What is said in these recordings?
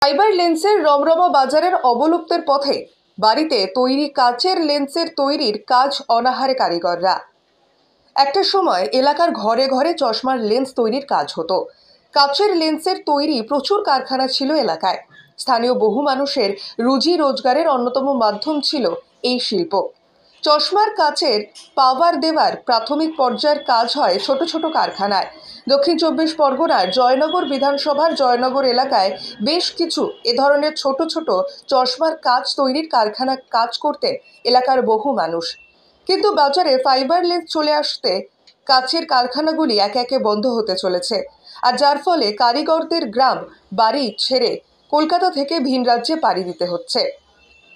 Fibre লেন্সের রমরমা বাজারের অবলুপ্তের পথে বাড়িতে তৈরি কাচের লেন্সের তৈরির কাজ অনাহারে কারিগররা। একটা সময় এলাকার ঘরে ঘরে চশমার লেন্স তৈরির কাজ হতো। কাচের লেন্সের তৈরি প্রচুর কারখানা ছিল এলাকায়। স্থানীয় বহু মানুষের রুজি রোজগারের অন্যতম মাধ্যম ছিল এই শিল্প। চশমার কাচের পাওয়ার দেওয়ার প্রাথমিক পর্যায়ের কাজ হয় ছোট ছোট কারখানায়। দক্ষিণ চব্বিশ পরগনার জয়নগর বিধানসভার জয়নগর এলাকায় বেশ কিছু এ ধরনের ছোট ছোট চশমার কাচ তৈরির কারখানা কাজ করতেন এলাকার বহু মানুষ। কিন্তু বাজারে ফাইবার লেন্স চলে আসতে কাচের কারখানাগুলি একে একে বন্ধ হতে চলেছে, আর যার ফলে কারিগরদের গ্রাম বাড়ি ছেড়ে কলকাতা থেকে ভিন রাজ্যে পাড়ি দিতে হচ্ছে।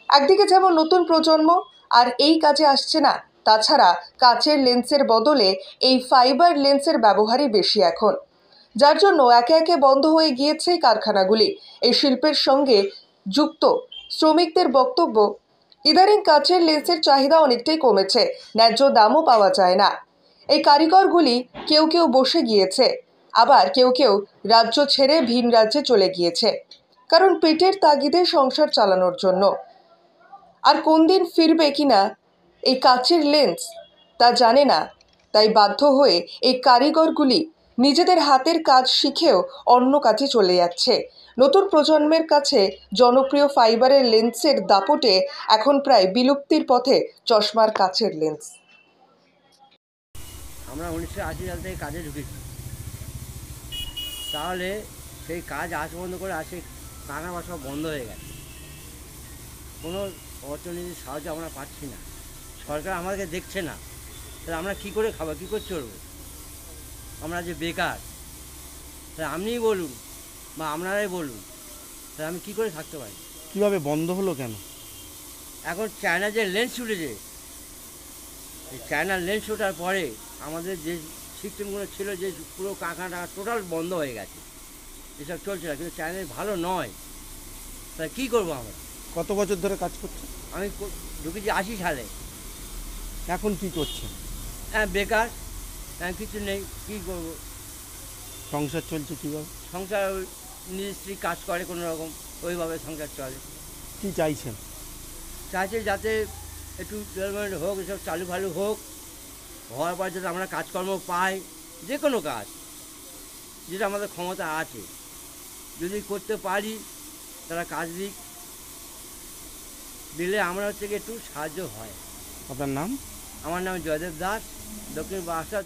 একদিকে যেমন নতুন প্রজন্ম আর এই কাজে আসছে না, তাছাড়া কাচের লেন্সের বদলে এই ফাইবার লেন্সের ব্যবহারই বেশি এখন, যার জন্য একে একে বন্ধ হয়ে গিয়েছে কারখানাগুলি। এই শিল্পের সঙ্গে যুক্ত শ্রমিকদের বক্তব্য, ইদানিং কাচের লেন্সের চাহিদা অনেকটাই কমেছে, ন্যায্য দামও পাওয়া যায় না। এই কারিগরগুলি কেউ কেউ বসে গিয়েছে, আবার কেউ কেউ রাজ্য ছেড়ে ভিন রাজ্যে চলে গিয়েছে, কারণ পেটের তাগিদে সংসার চালানোর জন্য। আর কোন দিন ফিরবে কিনা এই কাচের লেন্স তা জানে না, তাই বাধ্য হয়ে এই কারিগরগুলি নিজেদের হাতের কাজ শিখেও অন্য কাজে চলে যাচ্ছে। নতুন প্রজন্মের কাছে জনপ্রিয় ফাইবারের লেন্সের দাপটে এখন প্রায় বিলুপ্তির পথে চশমার কাচের লেন্স। আমরা 1980 সাল থেকে কাজে ঢুকেছি, তাহলে সেই কাজ আজ বন্ধ করে আসে কারখানা সব বন্ধ হয়ে গেছে। কোনো অর্থনীতির সাহায্য আমরা পাচ্ছি না, সরকার আমাদেরকে দেখছে না। তাহলে আমরা কী করে খাবো, কী করে চলবো? আমরা যে বেকার, তাহলে আপনিই বলুন বা আপনারাই বলুন, তাহলে আমি কী করে থাকতে পারি? কীভাবে বন্ধ হলো কেন? এখন চায়না যে লেন্স উঠেছে, এই চায়নার লেন্স ওঠার পরে আমাদের যে সিস্টেমগুলো ছিল, যে পুরো কারখানাটা টোটাল বন্ধ হয়ে গেছে, এসব চলছে না। কিন্তু চায়না ভালো নয়, তাহলে কী করবো আমরা? কত বছর ধরে কাজ করছে? আমি ঢুকেছি 80 সালে। এখন কি করছে? হ্যাঁ, বেকার, হ্যাঁ, কিছু নেই, কী করবো? সংসার চলছে কীভাবে? সংসার নিজের স্ত্রী কাজ করে কোনো রকম, ওইভাবে সংসার চলে। কি চাইছেন? চাইছে যাতে একটু ডেভেলপমেন্ট হোক, এসব চালু ফালু হোক, হওয়ার পর যাতে আমরা কাজকর্ম পাই, যে কোনো কাজ যেটা আমাদের ক্ষমতা আছে যদি করতে পারি, তারা কাজ দিলে আমরা হচ্ছে একটু সাহায্য হয়। আপনার নাম? আমার নাম জয়দেব দাস, দক্ষিণ বারাসাত।